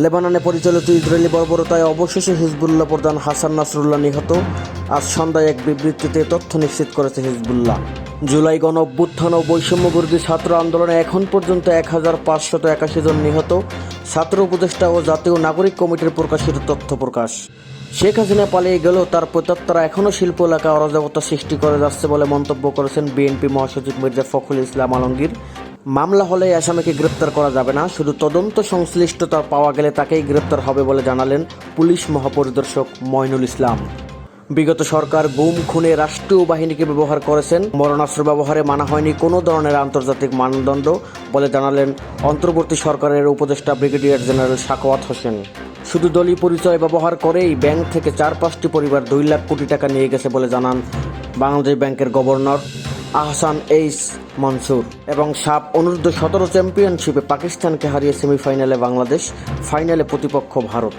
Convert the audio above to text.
লেবাননে পরিচালিত ইসরায়েলি বর্বরতায় অবশেষে হিজবুল্লাহ প্রধান হাসান নাসরুল্লাহ নিহত। আজ সন্ধ্যায় এক বিবৃতিতে তথ্য নিশ্চিত করেছে হিজবুল্লাহ। জুলাই গণ অভ্যুত্থান ও বৈষম্যবিরোধী ছাত্র আন্দোলনে এখন পর্যন্ত 1581 জন নিহত। ছাত্র উপদেষ্টা ও জাতীয় নাগরিক কমিটির প্রকাশিত তথ্য প্রকাশ। শেখ হাসিনা পালিয়ে গেলেও তার প্রেতাত্মারা এখনও শিল্প এলাকায় অরাজকতা সৃষ্টি করে যাচ্ছে বলে মন্তব্য করেছেন বিএনপি মহাসচিব মির্জা ফখরুল ইসলাম আলমগীর। মামলা হলে আসামিকে গ্রেপ্তার করা যাবে না, শুধু তদন্ত সংশ্লিষ্টতা পাওয়া গেলে তাকেই গ্রেপ্তার হবে বলে জানালেন পুলিশ মহাপরিদর্শক মঈনুল ইসলাম। বিগত সরকার গুম খুনে রাষ্ট্রীয় বাহিনীকে ব্যবহার করেছেন, মরণাস্ত্র ব্যবহারে মানা হয়নি কোনো ধরনের আন্তর্জাতিক মানদণ্ড বলে জানালেন অন্তর্বর্তী সরকারের উপদেষ্টা ব্রিগেডিয়ার জেনারেল সাখাওয়াত হোসেন। শুধু দলীয় পরিচয় ব্যবহার করেই ব্যাংক থেকে 4-5টি পরিবার 2 লাখ কোটি টাকা নিয়ে গেছে বলে জানান বাংলাদেশ ব্যাংকের গভর্নর আহসান এইচ মনসুর। এবং সাপ অনূর্ধ্ব-17 চ্যাম্পিয়নশিপে পাকিস্তানকে হারিয়ে সেমিফাইনালে বাংলাদেশ, ফাইনালে প্রতিপক্ষ ভারত।